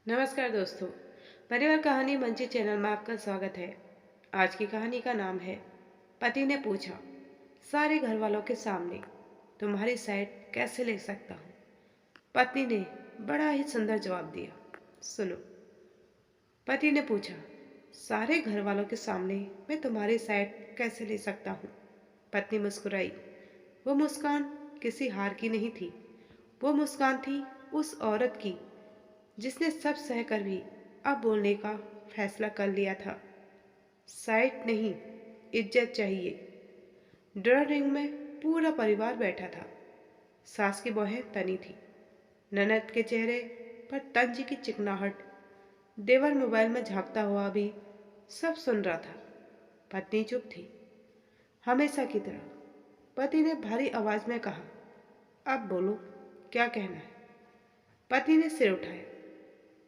नमस्कार दोस्तों, परिवार कहानी मंची चैनल में आपका स्वागत है। आज की कहानी का नाम है पति ने पूछा, सारे घर वालों के सामने तुम्हारी साइड कैसे ले सकता हूँ। पत्नी ने बड़ा ही सुंदर जवाब दिया। सुनो। पति ने पूछा, सारे घर वालों के सामने मैं तुम्हारी साइड कैसे ले सकता हूँ। पत्नी मुस्कुराई। वो मुस्कान किसी हार की नहीं थी। वो मुस्कान थी उस औरत की जिसने सब सहकर भी अब बोलने का फैसला कर लिया था। साइट नहीं, इज्जत चाहिए। ड्राइंग में पूरा परिवार बैठा था। सास की बहें तनी थी। ननद के चेहरे पर तंज की चिकनाहट। देवर मोबाइल में झांकता हुआ भी सब सुन रहा था। पत्नी चुप थी, हमेशा की तरह। पति ने भारी आवाज में कहा, अब बोलो, क्या कहना है। पति ने सिर उठाया।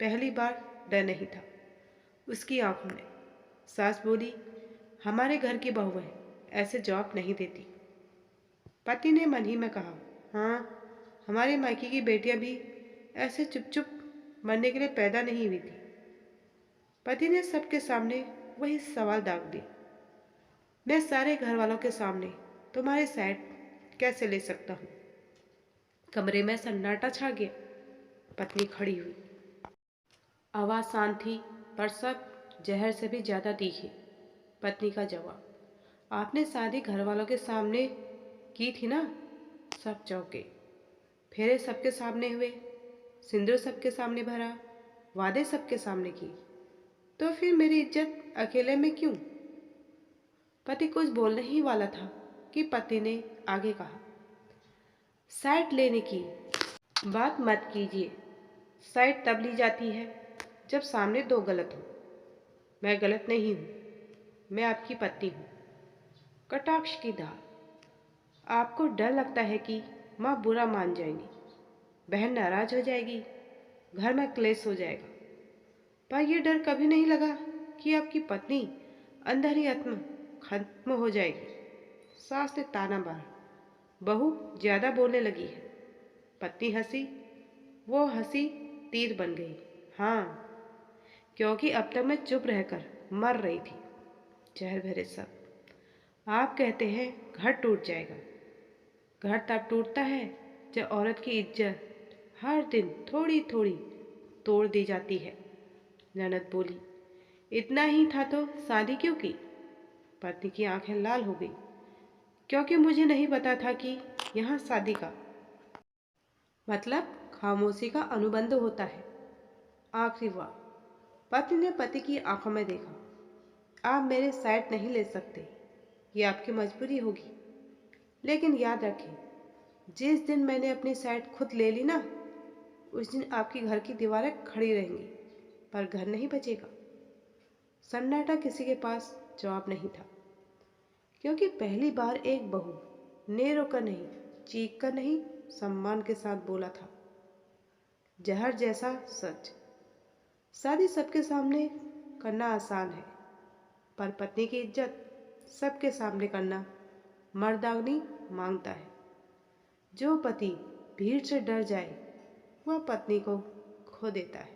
पहली बार डर नहीं था उसकी आंखों में। सास बोली, हमारे घर की बहू है, ऐसे जवाब नहीं देती। पति ने मन ही में कहा, हाँ, हमारे मायके की बेटियां भी ऐसे चुप चुप मरने के लिए पैदा नहीं हुई थी। पति ने सबके सामने वही सवाल दाग दिया, मैं सारे घर वालों के सामने तुम्हारी साइड कैसे ले सकता हूँ। कमरे में सन्नाटा छा गया। पत्नी खड़ी हुई। आवाज शांत थी पर सब जहर से भी ज्यादा तीखी। पत्नी का जवाब, आपने शादी घर वालों के सामने की थी ना। सब चौंके। फेरे सबके सामने हुए, सिंदूर सबके सामने भरा, वादे सबके सामने की। तो फिर मेरी इज्जत अकेले में क्यों। पति कुछ बोलने ही वाला था कि पति ने आगे कहा, साइड लेने की बात मत कीजिए। साइड तब ली जाती है जब सामने दो गलत हो। मैं गलत नहीं हूं, मैं आपकी पत्नी हूं। कटाक्ष की धार। आपको डर लगता है कि माँ बुरा मान जाएंगी, बहन नाराज हो जाएगी, घर में क्लेश हो जाएगा। पर यह डर कभी नहीं लगा कि आपकी पत्नी अंदर ही आत्मा खत्म हो जाएगी। सास ने ताना मारा, बहू ज्यादा बोलने लगी है। पत्नी हंसी। वो हंसी तीर बन गई। हाँ, क्योंकि अब तक मैं चुप रहकर मर रही थी। जहर भरे सब। आप कहते हैं घर टूट जाएगा। घर तब टूटता है जब औरत की इज्जत हर दिन थोड़ी थोड़ी तोड़ दी जाती है। ननद बोली, इतना ही था तो शादी क्यों की। पत्नी की आंखें लाल हो गई। क्योंकि मुझे नहीं पता था कि यहाँ शादी का मतलब खामोशी का अनुबंध होता है। आखिरी वार। पत्नी ने पति की आंखों में देखा, आप मेरे साइड नहीं ले सकते, ये आपकी मजबूरी होगी। लेकिन याद रखें, जिस दिन मैंने अपनी साइड खुद ले ली ना, उस दिन आपकी घर की दीवारें खड़ी रहेंगी पर घर नहीं बचेगा। सन्नाटा। किसी के पास जवाब नहीं था, क्योंकि पहली बार एक बहू ने रोकर नहीं, चीख कर नहीं, सम्मान के साथ बोला था। जहर जैसा सच। शादी सबके सामने करना आसान है, पर पत्नी की इज्जत सबके सामने करना मर्दानी मांगता है। जो पति भीड़ से डर जाए वह पत्नी को खो देता है।